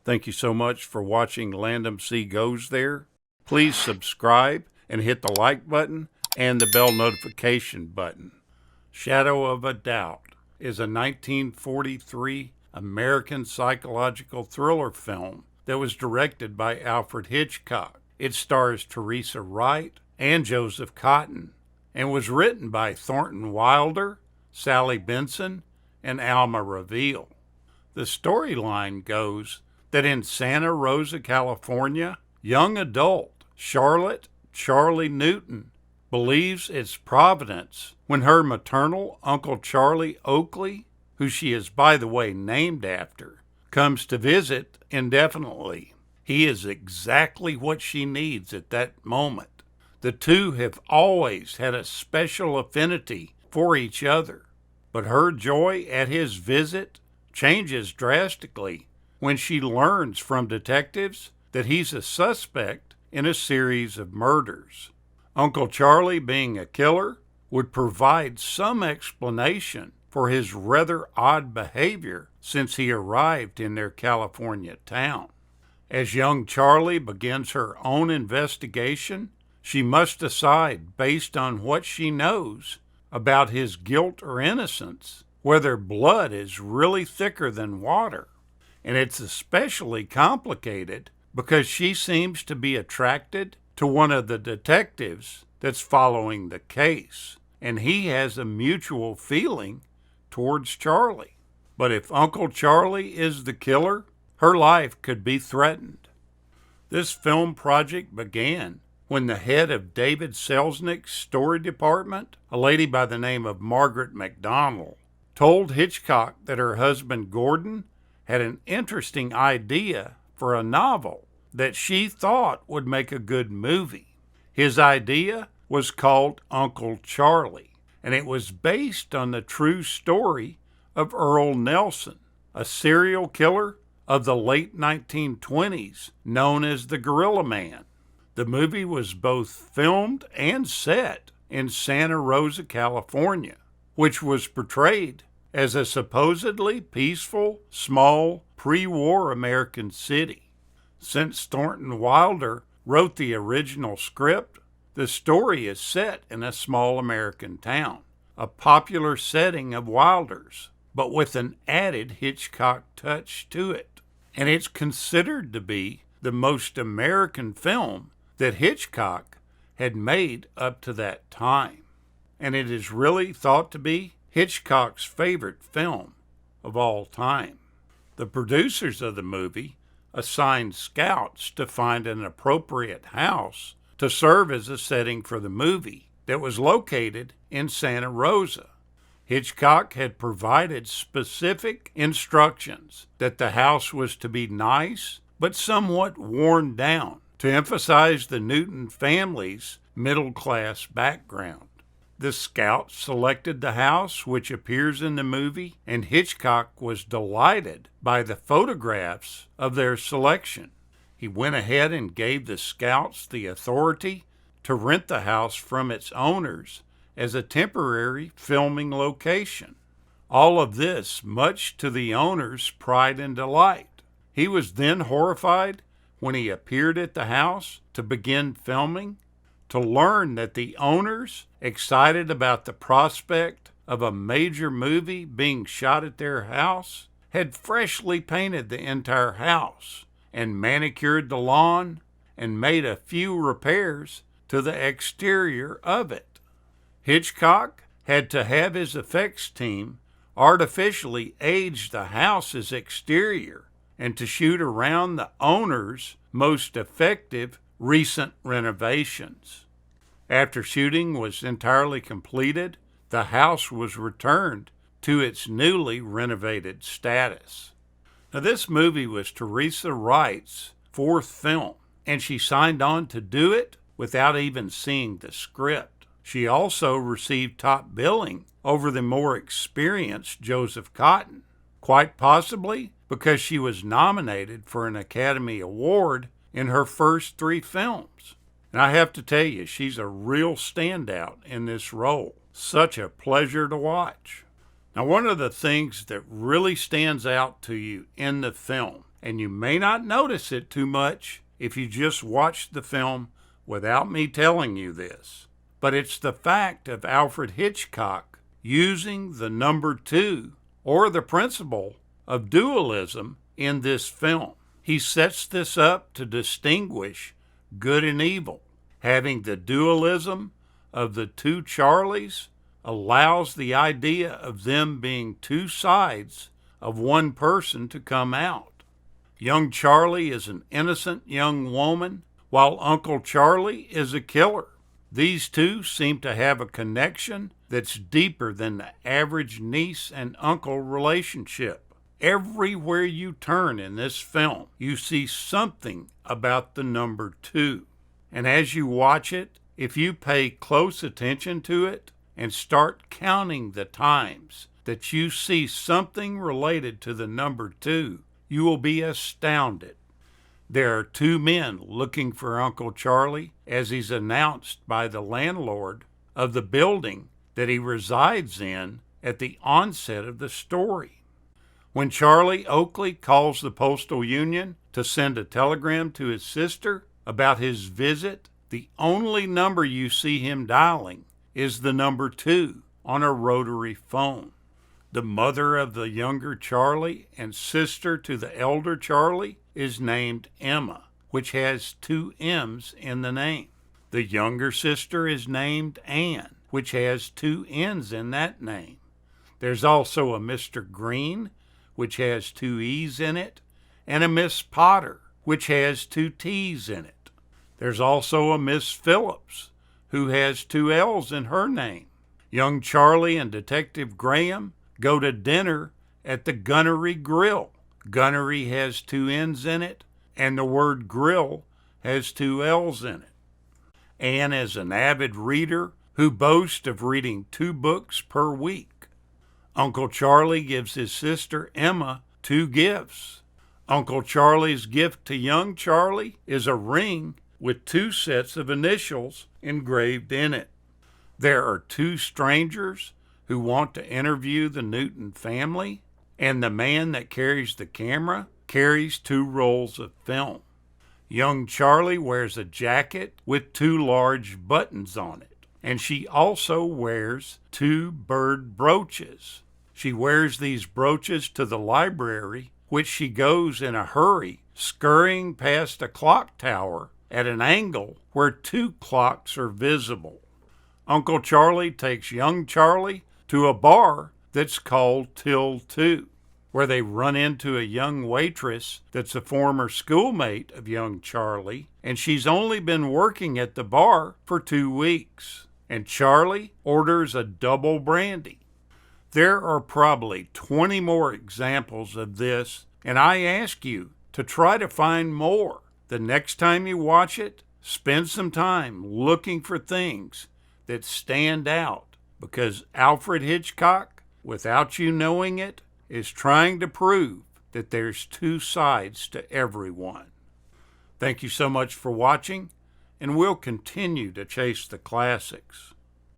Thank you so much for watching Landumc Goes There. Please subscribe and hit the like button and the bell notification button. Shadow of a Doubt is a 1943 American psychological thriller film that was directed by Alfred Hitchcock. It stars Teresa Wright and Joseph Cotten and was written by Thornton Wilder, Sally Benson, and Alma Reville. The storyline goes that in Santa Rosa, California, young adult Charlotte Charlie Newton believes it's Providence when her maternal Uncle Charlie Oakley, who she is by the way named after, comes to visit indefinitely. He is exactly what she needs at that moment. The two have always had a special affinity for each other, but her joy at his visit changes drastically when she learns from detectives that he's a suspect in a series of murders. Uncle Charlie, being a killer, would provide some explanation for his rather odd behavior since he arrived in their California town. As young Charlie begins her own investigation, she must decide, based on what she knows about his guilt or innocence, whether blood is really thicker than water. And it's especially complicated because she seems to be attracted to one of the detectives that's following the case, and he has a mutual feeling towards Charlie. But if Uncle Charlie is the killer, her life could be threatened. This film project began when the head of David Selznick's story department, a lady by the name of Margaret MacDonald, told Hitchcock that her husband Gordon had an interesting idea for a novel that she thought would make a good movie. His idea was called Uncle Charlie, and it was based on the true story of Earl Nelson, a serial killer of the late 1920s known as the Gorilla Man. The movie was both filmed and set in Santa Rosa, California, which was portrayed as a supposedly peaceful, small, pre-war American city. Since Thornton Wilder wrote the original script, the story is set in a small American town, a popular setting of Wilder's, but with an added Hitchcock touch to it. And it's considered to be the most American film that Hitchcock had made up to that time. And it is really thought to be Hitchcock's favorite film of all time. The producers of the movie assigned scouts to find an appropriate house to serve as a setting for the movie that was located in Santa Rosa. Hitchcock had provided specific instructions that the house was to be nice but somewhat worn down to emphasize the Newton family's middle-class background. The scouts selected the house which appears in the movie, and Hitchcock was delighted by the photographs of their selection. He went ahead and gave the scouts the authority to rent the house from its owners as a temporary filming location. All of this much to the owner's pride and delight. He was then horrified when he appeared at the house to begin filming to learn that the owners, excited about the prospect of a major movie being shot at their house, had freshly painted the entire house and manicured the lawn and made a few repairs to the exterior of it. Hitchcock had to have his effects team artificially age the house's exterior and to shoot around the owner's most effective recent renovations. After shooting was entirely completed, the house was returned to its newly renovated status. Now, this movie was Teresa Wright's fourth film, and she signed on to do it without even seeing the script. She also received top billing over the more experienced Joseph Cotten, quite possibly because she was nominated for an Academy Award in her first 3 films. And I have to tell you, she's a real standout in this role. Such a pleasure to watch. Now, one of the things that really stands out to you in the film, and you may not notice it too much if you just watch the film without me telling you this, but it's the fact of Alfred Hitchcock using the number 2, or the principle of dualism, in this film. He sets this up to distinguish good and evil. Having the dualism of the two Charlies allows the idea of them being two sides of one person to come out. Young Charlie is an innocent young woman, while Uncle Charlie is a killer. These two seem to have a connection that's deeper than the average niece and uncle relationship. Everywhere you turn in this film, you see something about the number 2. And as you watch it, if you pay close attention to it and start counting the times that you see something related to the number 2, you will be astounded. There are 2 men looking for Uncle Charlie as he's announced by the landlord of the building that he resides in at the onset of the story. When Charlie Oakley calls the postal union to send a telegram to his sister about his visit, the only number you see him dialing is the number 2 on a rotary phone. The mother of the younger Charlie and sister to the elder Charlie is named Emma, which has 2 M's in the name. The younger sister is named Ann, which has 2 N's in that name. There's also a Mr. Green, which has 2 E's in it, and a Miss Potter, which has 2 T's in it. There's also a Miss Phillips, who has 2 L's in her name. Young Charlie and Detective Graham go to dinner at the Gunnery Grill. Gunnery has 2 N's in it, and the word grill has 2 L's in it. Anne is an avid reader who boasts of reading 2 books per week. Uncle Charlie gives his sister Emma 2 gifts. Uncle Charlie's gift to young Charlie is a ring with 2 sets of initials engraved in it. There are 2 strangers who want to interview the Newton family, and the man that carries the camera carries 2 rolls of film. Young Charlie wears a jacket with 2 large buttons on it, and she also wears 2 bird brooches. She wears these brooches to the library, which she goes in a hurry, scurrying past a clock tower at an angle where 2 clocks are visible. Uncle Charlie takes young Charlie to a bar that's called Till 2, where they run into a young waitress that's a former schoolmate of young Charlie, and she's only been working at the bar for 2 weeks. And Charlie orders a double brandy. There are probably 20 more examples of this, and I ask you to try to find more. The next time you watch it, spend some time looking for things that stand out, because Alfred Hitchcock, without you knowing it, is trying to prove that there's 2 sides to everyone. Thank you so much for watching, and we'll continue to chase the classics.